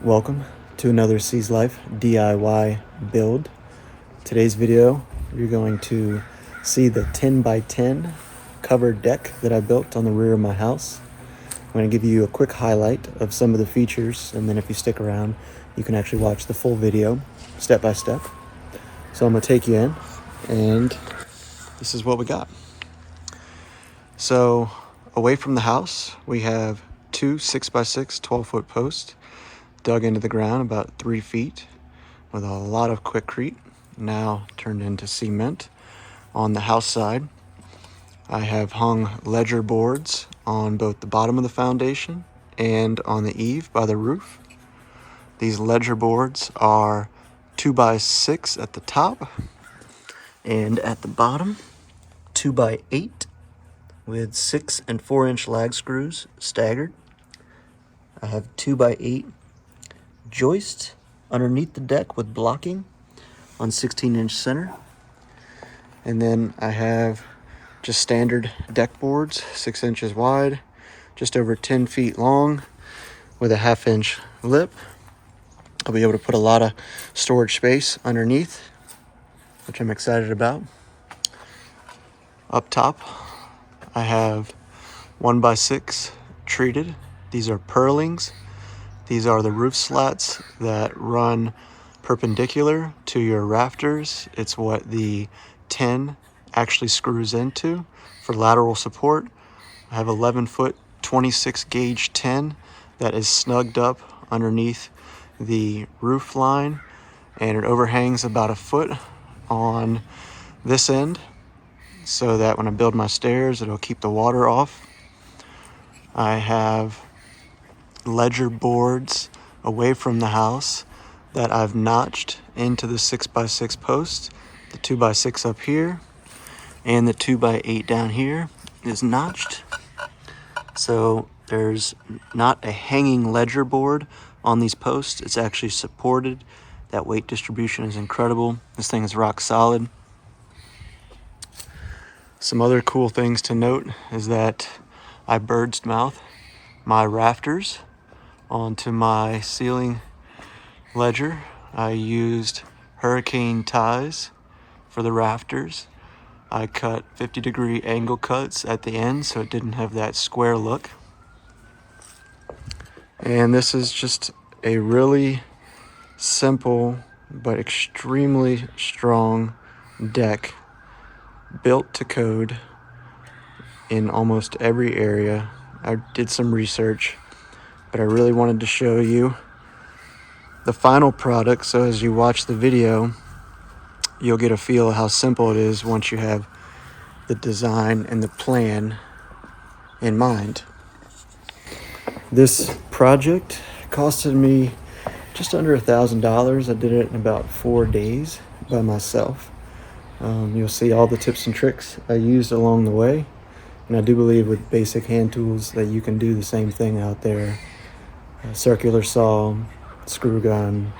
Welcome to another C's Life DIY build. Today's video, you're going to see the 10 by 10 covered deck that I built on the rear of my house. I'm going to give you a quick highlight of some of the features, and then if you stick around, you can actually watch the full video step by step. So I'm going to take you in, and this is what we got. So away from the house, we have two 6x6 12-foot posts dug into the ground about 3 feet with a lot of quickcrete, now turned into cement. On the house side, I have hung ledger boards on both the bottom of the foundation and on the eave by the roof. These ledger boards are 2x6 at the top, and at the bottom 2x8 with 6 and 4 inch lag screws staggered. I have 2x8 joist underneath the deck with blocking on 16-inch center. And then I have just standard deck boards, 6 inches wide, just over 10 feet long with a 1/2 inch lip. I'll be able to put a lot of storage space underneath, which I'm excited about. Up top, I have 1x6 treated. These are purlings. These are the roof slats that run perpendicular to your rafters. It's what the 10 actually screws into for lateral support. I have 11-foot 26 gauge 10 that is snugged up underneath the roof line, and it overhangs about 1 foot on this end so that when I build my stairs, it'll keep the water off. I have ledger boards away from the house that I've notched into the 6x6 post. The 2x6 up here and the 2x8 down here is notched. So there's not a hanging ledger board on these posts. It's actually supported. That weight distribution is incredible. This thing is rock solid. Some other cool things to note is that I bird's mouth my rafters onto my ceiling ledger. I used hurricane ties for the rafters. I cut 50-degree angle cuts at the end so it didn't have that square look. And this is just a really simple but extremely strong deck built to code in almost every area. I did some research, but I really wanted to show you the final product, so as you watch the video, you'll get a feel of how simple it is once you have the design and the plan in mind. This project costed me just under $1,000. I did it in about 4 days by myself. You'll see all the tips and tricks I used along the way, and I do believe with basic hand tools that you can do the same thing out there. A circular saw, screw gun,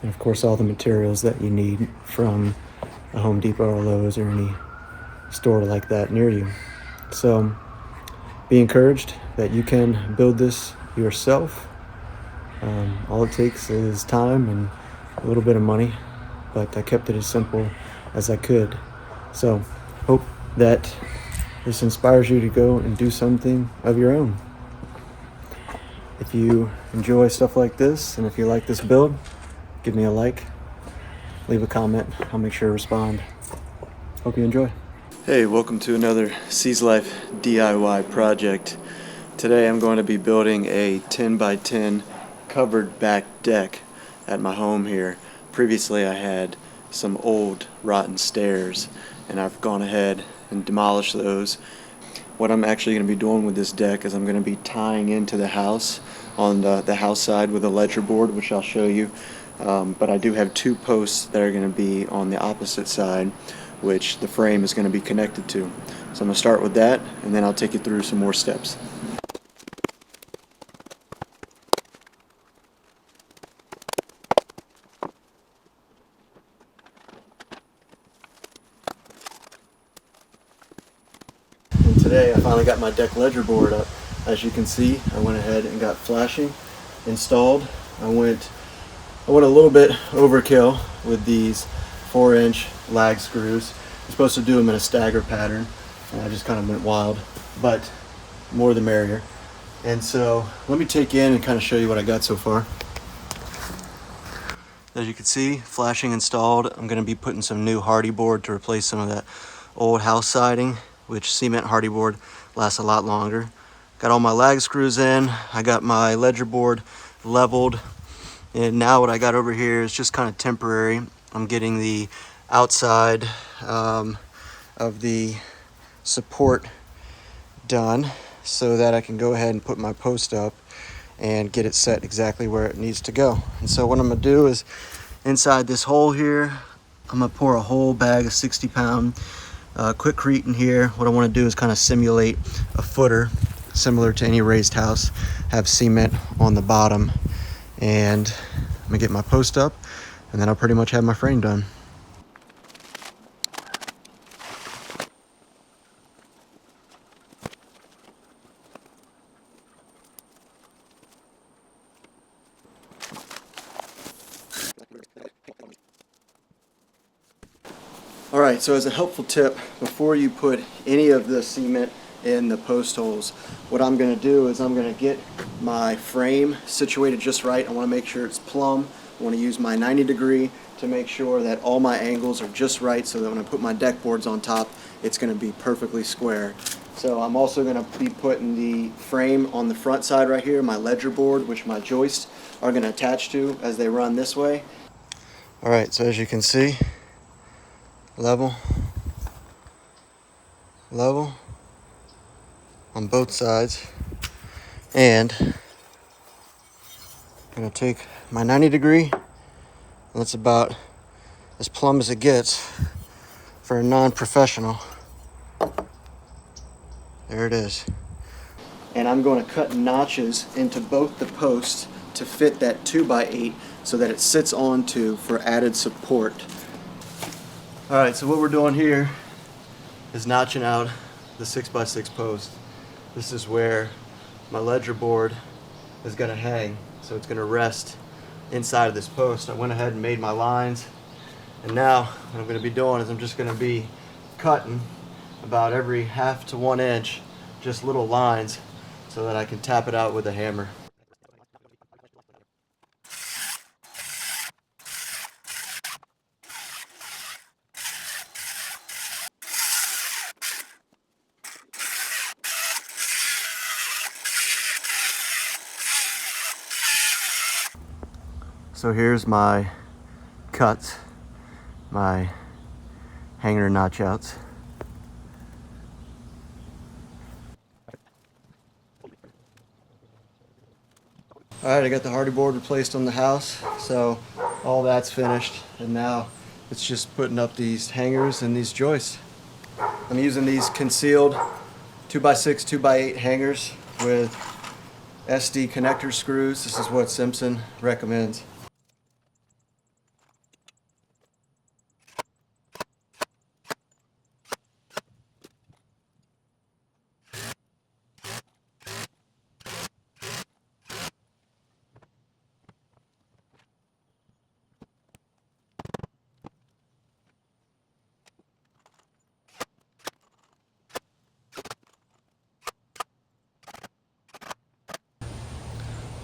and of course all the materials that you need from a Home Depot or Lowe's or any store like that near you. So be encouraged that you can build this yourself. All it takes is time and a little bit of money, but I kept it as simple as I could. So hope that this inspires you to go and do something of your own. If you enjoy stuff like this, and if you like this build, give me a like, leave a comment. I'll make sure to respond. Hope you enjoy. Hey, welcome to another C's Life DIY project. Today I'm going to be building a 10 by 10 covered back deck at my home here. Previously I had some old rotten stairs, and I've gone ahead and demolished those. What I'm actually going to be doing with this deck is I'm going to be tying into the house on the house side with a ledger board, which I'll show you. But I do have 2 posts that are going to be on the opposite side, which the frame is going to be connected to. So I'm going to start with that, and then I'll take you through some more steps. And today I finally got my deck ledger board up. As you can see, I went ahead and got flashing installed I went a little bit overkill with these 4-inch lag screws. You're supposed to do them in a stagger pattern, and I just kind of went wild, but more the merrier. And so let me take you in and kind of show you what I got so far. As you can see, flashing installed. I'm going to be putting some new hardy board to replace some of that old house siding, which cement hardy board lasts a lot longer. Got all my lag screws in. I got my ledger board leveled. And now what I got over here is just kind of temporary. I'm getting the outside of the support done so that I can go ahead and put my post up and get it set exactly where it needs to go. And so what I'm gonna do is inside this hole here, I'm gonna pour a whole bag of 60-pound Quikrete in here. What I wanna do is kind of simulate a footer similar to any raised house, have cement on the bottom, and I'm gonna get my post up, and then I'll pretty much have my frame done. All right, so as a helpful tip, before you put any of the cement in the post holes, what I'm gonna do is I'm gonna get my frame situated just right. I wanna make sure it's plumb. I wanna use my 90-degree to make sure that all my angles are just right so that when I put my deck boards on top, it's gonna be perfectly square. So I'm also gonna be putting the frame on the front side right here, my ledger board, which my joists are gonna attach to as they run this way. All right, so as you can see, level on both sides, and I'm gonna take my 90-degree, that's about as plumb as it gets for a non-professional. There it is. And I'm going to cut notches into both the posts to fit that 2x8 so that it sits onto for added support. All right, so what we're doing here is notching out the 6x6 post. This is where my ledger board is going to hang, so it's going to rest inside of this post. I went ahead and made my lines, and now what I'm going to be doing is I'm just going to be cutting about every 1/2 to 1 inch, just little lines, so that I can tap it out with a hammer. So here's my cuts, my hanger notch outs. All right, I got the hardy board replaced on the house, so all that's finished, and now it's just putting up these hangers and these joists. I'm using these concealed 2x6, 2x8 hangers with SD connector screws. This is what Simpson recommends.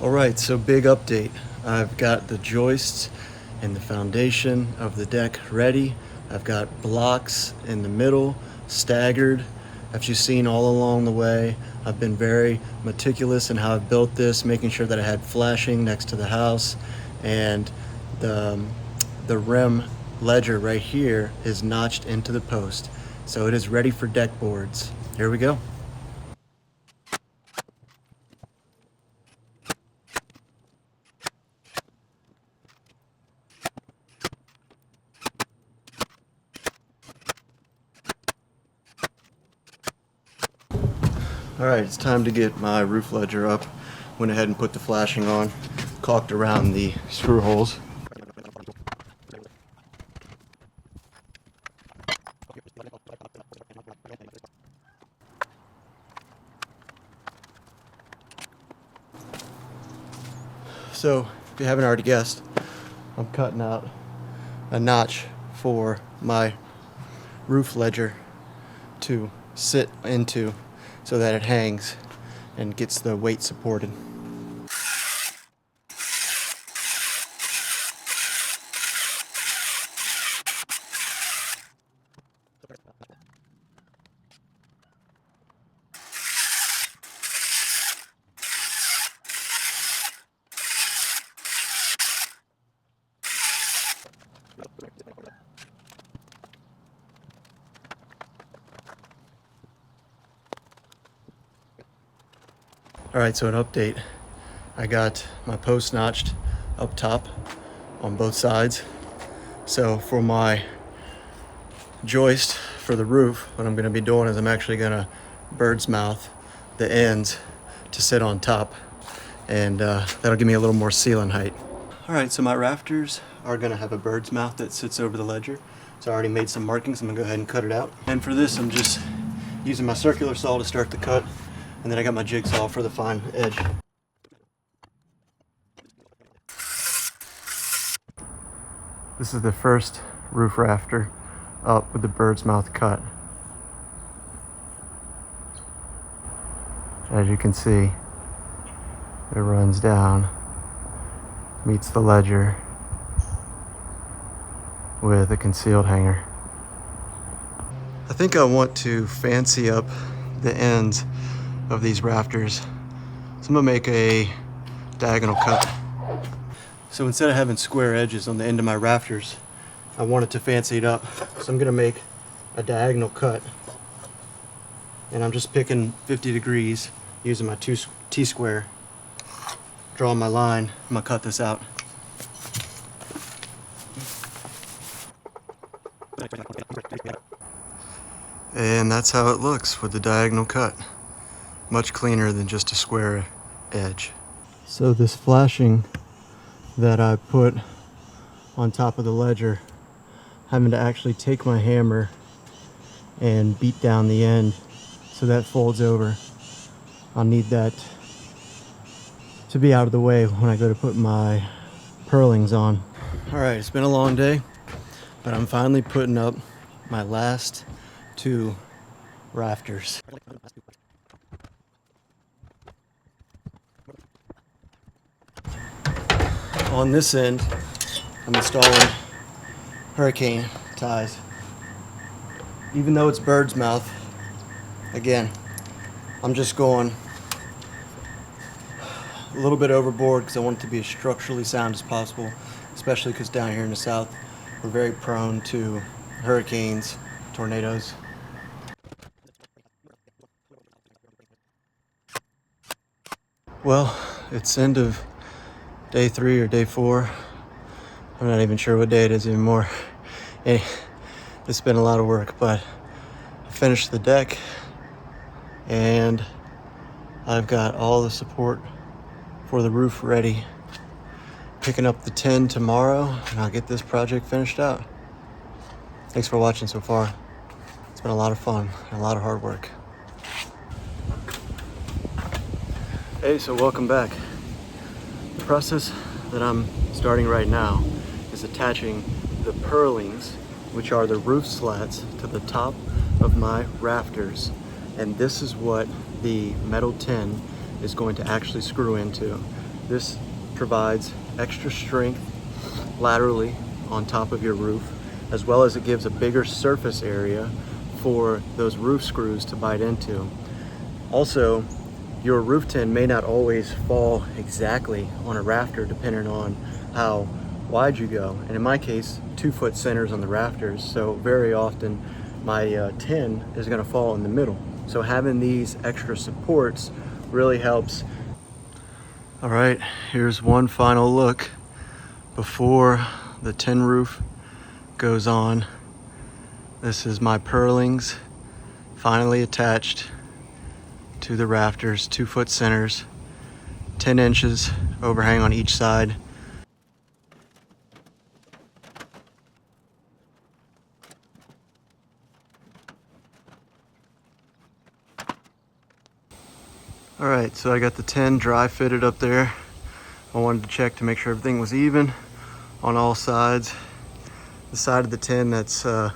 All right, so big update. I've got the joists and the foundation of the deck ready. I've got blocks in the middle, staggered. As you've seen all along the way, I've been very meticulous in how I've built this, making sure that I had flashing next to the house, and the rim ledger right here is notched into the post. So it is ready for deck boards. Here we go. All right, it's time to get my roof ledger up. Went ahead and put the flashing on, caulked around the screw holes. So if you haven't already guessed, I'm cutting out a notch for my roof ledger to sit into so that it hangs and gets the weight supported. All right, so an update. I got my post notched up top on both sides. So for my joist for the roof, what I'm gonna be doing is I'm actually gonna bird's mouth the ends to sit on top, and that'll give me a little more ceiling height. All right, so my rafters are gonna have a bird's mouth that sits over the ledger. So I already made some markings. I'm gonna go ahead and cut it out. And for this, I'm just using my circular saw to start the cut, and then I got my jigsaw for the fine edge. This is the first roof rafter up with the bird's mouth cut. As you can see, it runs down, meets the ledger with a concealed hanger. I think I want to fancy up the ends of these rafters. So I'm gonna make a diagonal cut. So instead of having square edges on the end of my rafters, I wanted to fancy it up. So I'm gonna make a diagonal cut. And I'm just picking 50 degrees using my T-square. Drawing my line, I'm gonna cut this out. And that's how it looks with the diagonal cut. Much cleaner than just a square edge. So this flashing that I put on top of the ledger, having to actually take my hammer and beat down the end so that folds over. I'll need that to be out of the way when I go to put my purlings on. All right, it's been a long day, but I'm finally putting up my last two rafters. On this end, I'm installing hurricane ties. Even though it's bird's mouth, again, I'm just going a little bit overboard because I want it to be as structurally sound as possible, especially because down here in the south, we're very prone to hurricanes, tornadoes. Well, it's end of day 3 or day 4. I'm not even sure what day it is anymore. It's been a lot of work, but I finished the deck and I've got all the support for the roof ready. Picking up the tin tomorrow and I'll get this project finished out. Thanks for watching so far. It's been a lot of fun and a lot of hard work. Hey, so welcome back. The process that I'm starting right now is attaching the purlings, which are the roof slats, to the top of my rafters. And this is what the metal tin is going to actually screw into. This provides extra strength laterally on top of your roof, as well as it gives a bigger surface area for those roof screws to bite into. Also, your roof tin may not always fall exactly on a rafter depending on how wide you go. And in my case, 2-foot centers on the rafters. So very often my tin is gonna fall in the middle. So having these extra supports really helps. All right, here's one final look before the tin roof goes on. This is my purlings finally attached to the rafters, 2-foot centers, 10 inches overhang on each side. All right, so I got the 10 dry fitted up there I wanted to check to make sure everything was even on all sides. The side of the tin that's on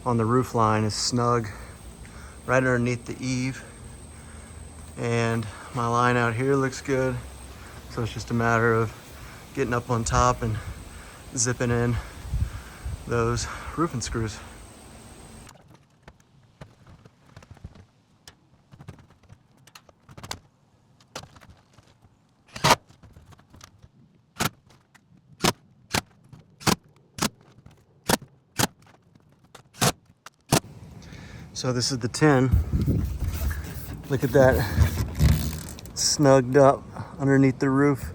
the roof line is snug right underneath the eave. And my line out here looks good. So it's just a matter of getting up on top and zipping in those roofing screws. So this is the tin. Look at that, snugged up underneath the roof.